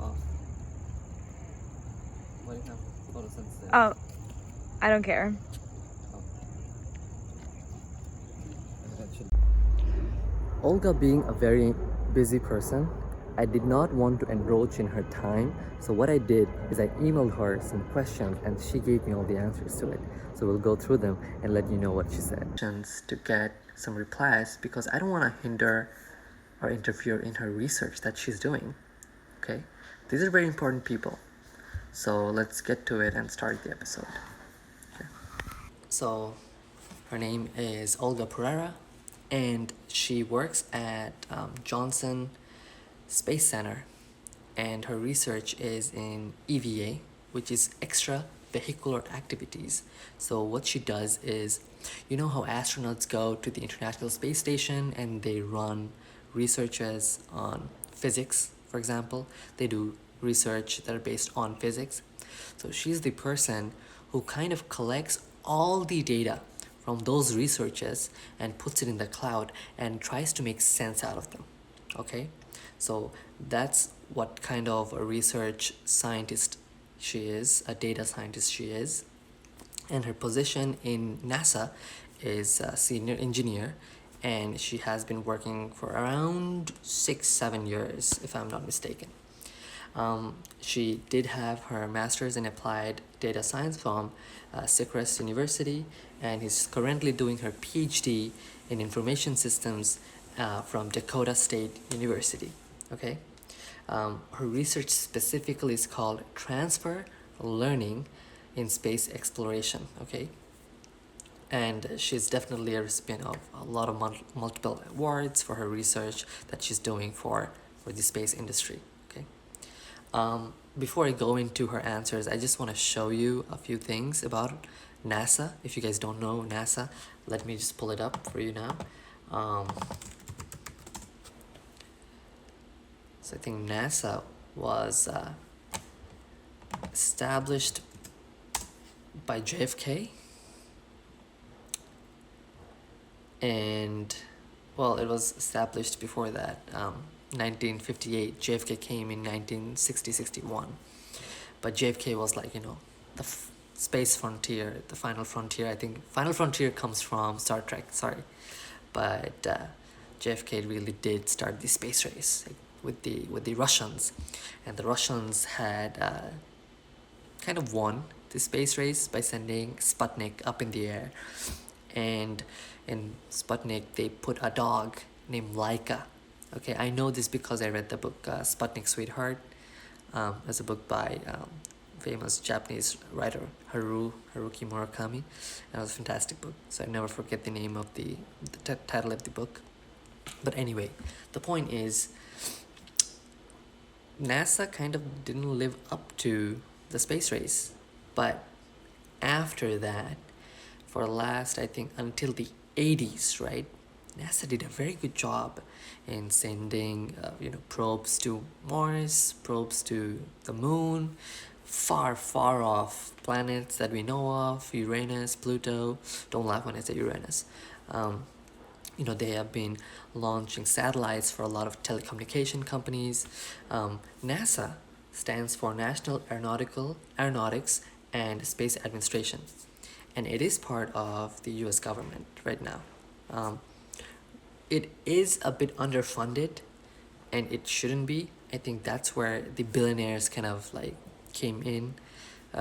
off. Why do you have photosensitive? Oh, I don't care. Olga being a very busy person, I did not want to encroach in her time, so what I did is I emailed her some questions and she gave me all the answers to it. So we'll go through them and let you know what she said. To get some replies because I don't want to hinder or interfere in her research that she's doing. Okay? These are very important people. So let's get to it and start the episode. Okay. So her name is Olga Perera, and she works at Johnson Space Center, and her research is in EVA, which is extravehicular activities. So what she does is, you know how astronauts go to the International Space Station and they run researches on physics, for example. They do research that are based on physics. So she's the person who kind of collects all the data from those researches and puts it in the cloud and tries to make sense out of them. Okay, so that's what kind of a research scientist she is, a data scientist she is. And her position in NASA is a senior engineer, and she has been working for around 6-7 years, if I'm not mistaken. She did have her master's in applied data science from Syracuse University, and is currently doing her PhD in information systems from Dakota State University. Okay, her research specifically is called transfer learning in space exploration. Okay, and she's definitely a recipient of a lot of multiple awards for her research that she's doing for the space industry. Okay. Before I go into her answers, I just want to show you a few things about NASA. If you guys don't know NASA, let me just pull it up for you now. So I think NASA was established by JFK, and well, it was established before that. 1958. JFK came in 1960-61, but JFK was like, you know, the space frontier, the final frontier. I think final frontier comes from Star Trek, sorry, but JFK really did start the space race with the Russians, and the Russians had kind of won the space race by sending Sputnik up in the air, and in Sputnik they put a dog named Laika. Okay, I know this because I read the book Sputnik Sweetheart, as a book by famous Japanese writer Haruki Murakami, and it was a fantastic book, so I never forget the name of the title of the book. But anyway, the point is, NASA kind of didn't live up to the space race, but after that, for the last, I think, until the 80s, right, NASA did a very good job in sending probes to Mars, probes to the moon, far off planets that we know of, Uranus, Pluto. Don't laugh when I say Uranus. They have been launching satellites for a lot of telecommunication companies. NASA stands for National Aeronautics and Space Administration, and it is part of the US government right now. It is a bit underfunded, and it shouldn't be. I think that's where the billionaires kind of like came in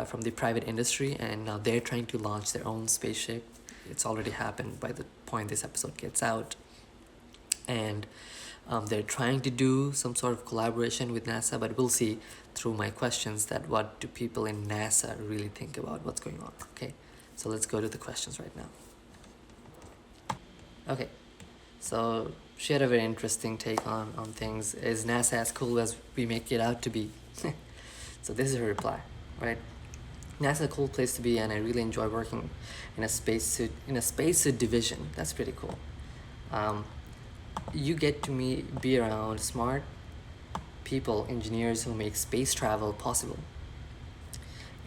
from the private industry, and now they're trying to launch their own spaceship. It's already happened by the point this episode gets out, and they're trying to do some sort of collaboration with NASA, but we'll see through my questions that what do people in NASA really think about what's going on. Okay, so let's go to the questions right now. Okay, so she had a very interesting take on things. Is NASA as cool as we make it out to be? So this is her reply, right? NASA is a cool place to be, and I really enjoy working in a spacesuit division. That's pretty cool. You get to be around smart people, engineers who make space travel possible.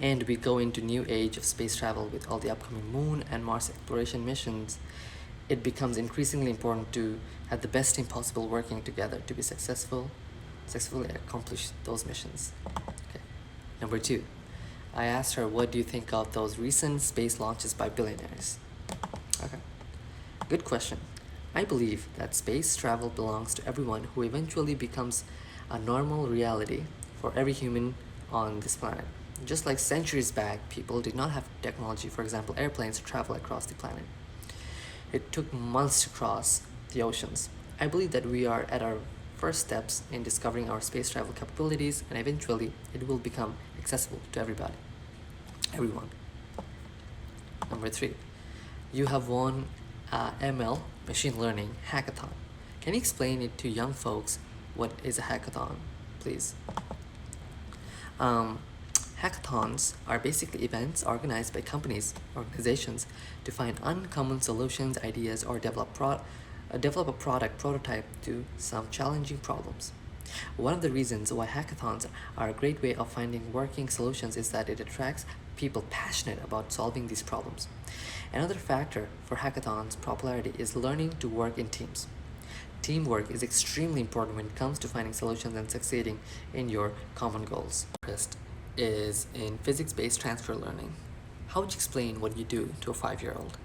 And we go into new age of space travel with all the upcoming moon and Mars exploration missions. It becomes increasingly important to have the best team possible working together to be successful. successfully accomplish those missions. Okay. Number 2, I asked her, what do you think of those recent space launches by billionaires? Okay. Good question. I believe that space travel belongs to everyone who eventually becomes a normal reality for every human on this planet. Just like centuries back, people did not have technology, for example, airplanes, to travel across the planet. It took months to cross the oceans. I believe that we are at our first steps in discovering our space travel capabilities, and eventually it will become accessible to everyone. Number 3, you have won ML, machine learning, hackathon. Can you explain it to young folks what is a hackathon, please? Hackathons are basically events organized by organizations to find uncommon solutions, ideas, or develop a product prototype to some challenging problems. One of the reasons why hackathons are a great way of finding working solutions is that it attracts people passionate about solving these problems. Another factor for hackathons' popularity is learning to work in teams. Teamwork is extremely important when it comes to finding solutions and succeeding in your common goals. First is in physics-based transfer learning. How would you explain what you do to a 5-year-old?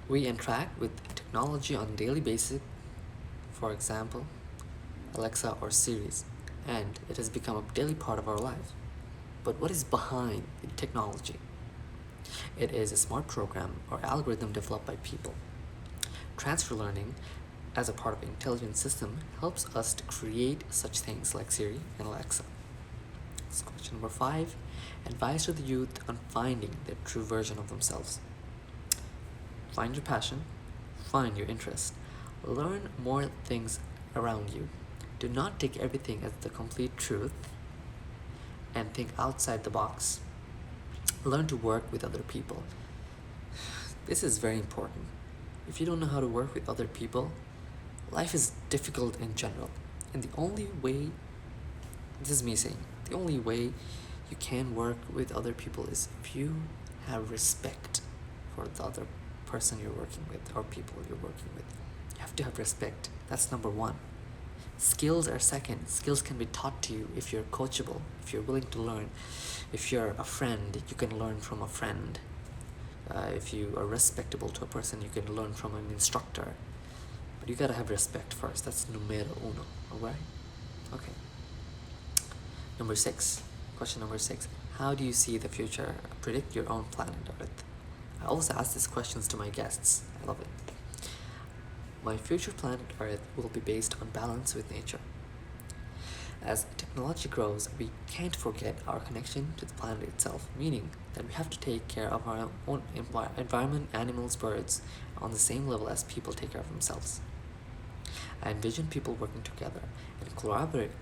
We interact with technology on a daily basis, for example, Alexa or Siri, and it has become a daily part of our lives. But what is behind the technology? It is a smart program or algorithm developed by people. Transfer learning, as a part of an intelligent system, helps us to create such things like Siri and Alexa. So question number 5, advice to the youth on finding their true version of themselves. Find your passion, find your interest, learn more things around you. Do not take everything as the complete truth and think outside the box. Learn to work with other people. This is very important. If you don't know how to work with other people, life is difficult in general. And the only way, this is me saying, the only way you can work with other people is if you have respect for the other person you're working with or people you're working with. You have to have respect. That's number 1. Skills are second. Skills can be taught to you if you're coachable, if you're willing to learn. If you're a friend, you can learn from a friend. If you are respectable to a person, you can learn from an instructor. But you gotta have respect first. That's numero uno, alright? Okay. Number 6, question number 6. How do you see the future? Predict your own planet Earth. I always ask these questions to my guests. I love it. My future planet Earth will be based on balance with nature. As technology grows, we can't forget our connection to the planet itself, meaning that we have to take care of our own environment, animals, birds, on the same level as people take care of themselves. I envision people working together and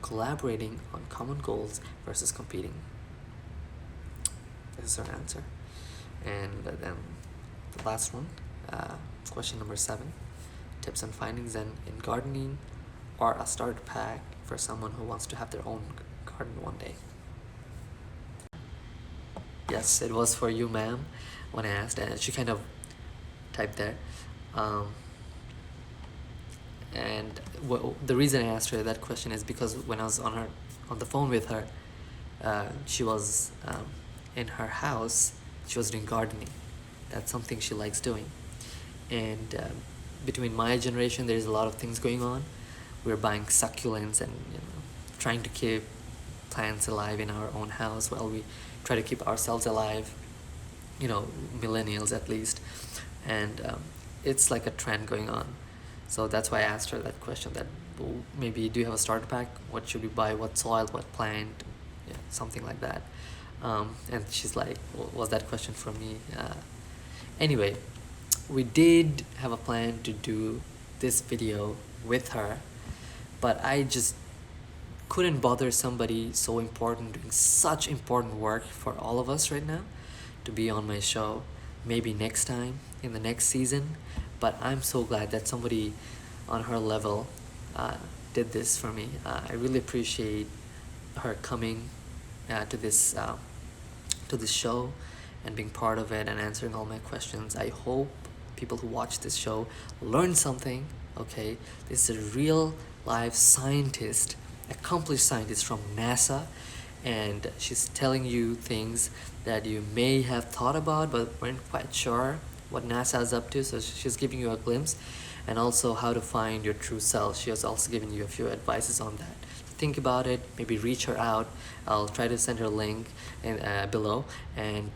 collaborating on common goals versus competing. This is our answer. And then the last one, question number 7. Tips on finding Zen in gardening or a starter pack for someone who wants to have their own garden one day. Yes, it was for you, ma'am, when I asked, and she kind of typed there. And the reason I asked her that question is because when I was on the phone with her, she was in her house. She was doing gardening. That's something she likes doing. And between my generation, there's a lot of things going on. We're buying succulents and trying to keep plants alive in our own house while we try to keep ourselves alive, millennials at least. And it's like a trend going on. So that's why I asked her that question, that maybe do you have a starter pack? What should we buy? What soil? What plant? Something like that. And she's like, was that question from me? Anyway, we did have a plan to do this video with her, but I just couldn't bother somebody so important doing such important work for all of us right now to be on my show. Maybe next time in the next season, but I'm so glad that somebody on her level did this for me. I really appreciate her coming to this show and being part of it and answering all my questions. I hope people who watch this show learn something. Okay, this is a real live scientist, accomplished scientist from NASA, and she's telling you things that you may have thought about but weren't quite sure what NASA is up to. So she's giving you a glimpse, and also how to find your true self. She has also given you a few advices on that. Think about it, maybe reach her out. I'll try to send her a link below, and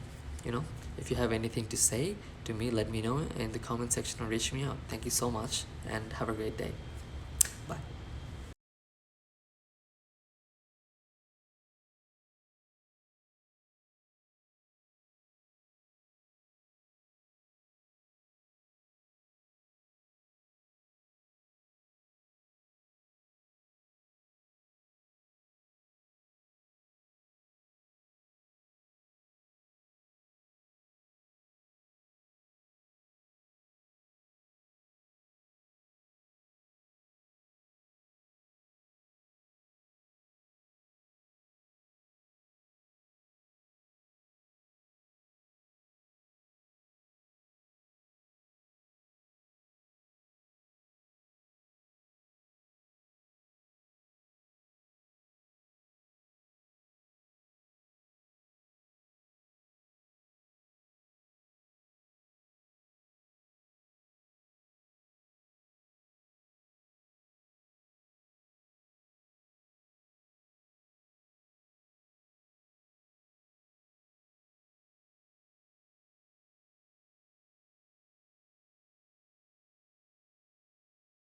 if you have anything to say to me, let me know in the comment section or reach me out. Thank you so much, and have a great day.